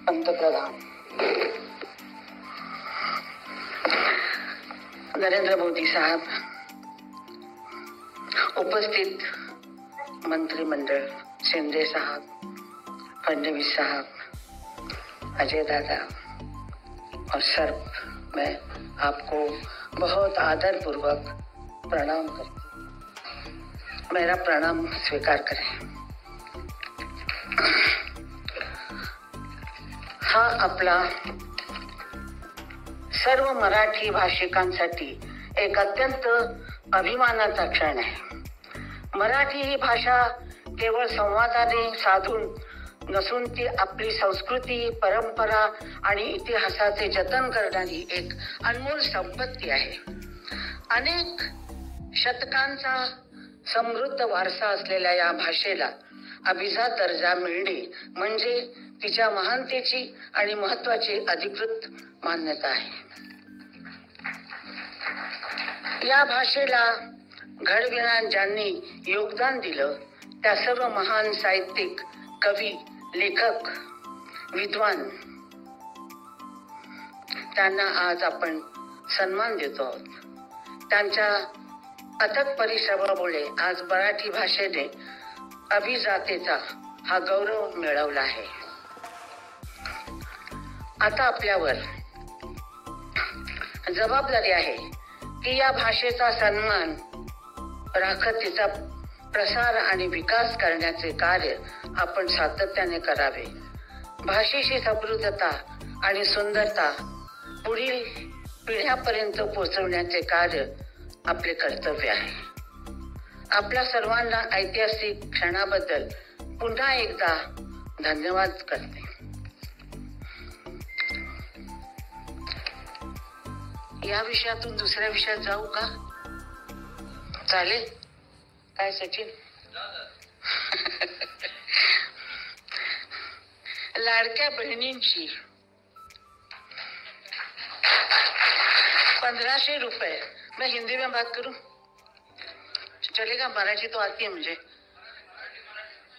पंतप्रधान नरेंद्र मोदी साहब, उपस्थित मंत्रिमंडल, शिंदे साहब, फडणवीस साहब, अजय दादा और सर, मैं आपको बहुत आदर पूर्वक प्रणाम करती हूँ। मेरा प्रणाम स्वीकार करें। हा आपला सर्व मराठी भाषिकांसाठी एक अत्यंत अभिमानाचा क्षण आहे। मराठी ही भाषा केवळ संवादाने साधून नसून ती आपली संस्कृती, परंपरा आणि इतिहासाचे जतन करणारी एक अनमोल संपत्ती आहे। अनेक शतकांचा समृद्ध वारसा असलेल्या या भाषेला अभिजात दर्जा मिळणे म्हणजे तिच्या महानतेची आणि महत्त्वाची अधिकृत मान्यता आहे। या भाषेला घडविण्यात ज्यांनी योगदान दिलं त्या सर्व महान साहित्यिक, कवी, लेखक, विद्वान, त्यांना आज आपण सन्मान देतो आहोत। त्यांच्या अथक परिश्रमामुळे आज मराठी भाषेने अभिजातेचा हा गौरव मिळवला आहे। आता आपल्यावर जबाबदारी आहे की या भाषेचा सन्मान राखत तिचा प्रसार आणि विकास करण्याचे कार्य आपण सातत्याने करावे। भाषेची समृद्धता आणि सुंदरता पुढील पिढ्यापर्यंत पोहोचवण्याचे कार्य आपले कर्तव्य आहे। आपल्या सर्वांना ऐतिहासिक क्षणाबद्दल पुन्हा एकदा धन्यवाद करते। या विषयातून दुसऱ्या विषयात जाऊ का? चालेल काय सचिन? लाडक्या बहिणींची 1500 रुपए। मैं हिंदी में बात करूं चलेगा? मराठी तो आती है मुझे।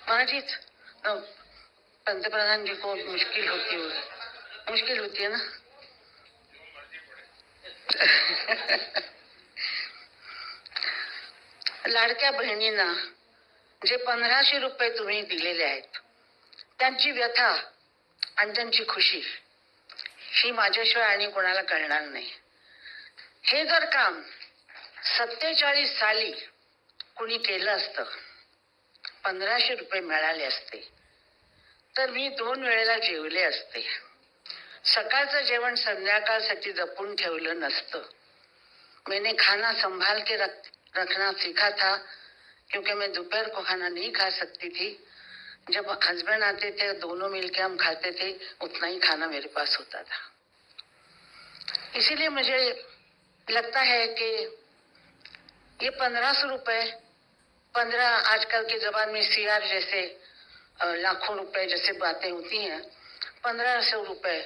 मराठी पंतप्रधान जी को मुश्किल होती है ना। लाडक्या बहिणींना जे 1500 रुपये तुम्ही दिलेले आहेत त्यांची व्यथा आणि त्यांची खुशी ही माझ्याशिवाय आणि कोणाला कळणार नाही। हे जर काम 47 साली कुणी केलं असतं, 1500 रुपये मिळाले असते तर मी 2 वेळेला जेवले असते। सकाळचं जेवण संध्याकाळसाठी जपून ठेवलं नसतं। मैंने खाना संभाल के रखना सीखा था क्योंकि मैं दोपहर को खाना नहीं खा सकती थी। जब हस्बैंड आते थे दोनों मिलके हम खाते थे, उतना ही खाना मेरे पास होता था। इसीलिए मुझे लगता है कि ये 1500 रुपए 15 आजकल के जमाने में सीआर जैसे लाखों रुपए जैसे बातें होती हैं, 1500 रुपए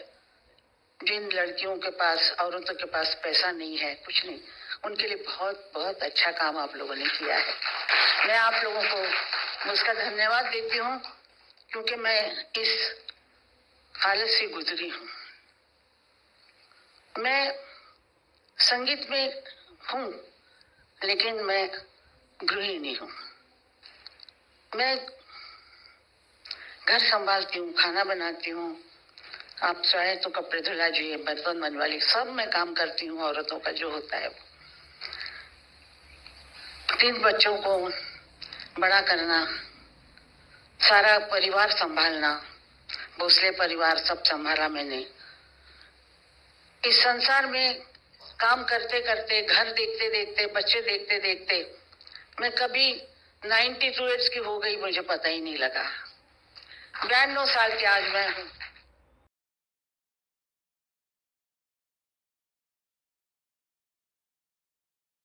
जिन लड़कियों के पास, औरतों के पास पैसा नहीं है, कुछ नहीं, उनके लिए बहुत बहुत अच्छा काम आप लोगों ने किया है। मैं आप लोगों को उसका धन्यवाद देती हूँ क्योंकि मैं इस हालत से गुजरी हूँ। मैं संगीत में हूँ लेकिन मैं गृहिणी हूँ। मैं घर संभालती हूँ, खाना बनाती हूँ, आप चाहे तो कपड़े धुला जी, बर्तन बनवाली, सब मैं काम करती हूँ। औरतों का जो होता है, 3 बच्चों को बड़ा करना, सारा परिवार संभालना, भोसले परिवार सब संभाला मैंने। इस संसार में काम करते करते, घर देखते देखते, बच्चे देखते देखते मैं कभी 92 ईयर्स की हो गई, मुझे पता ही नहीं लगा। 92 साल की आज मैं हूँ।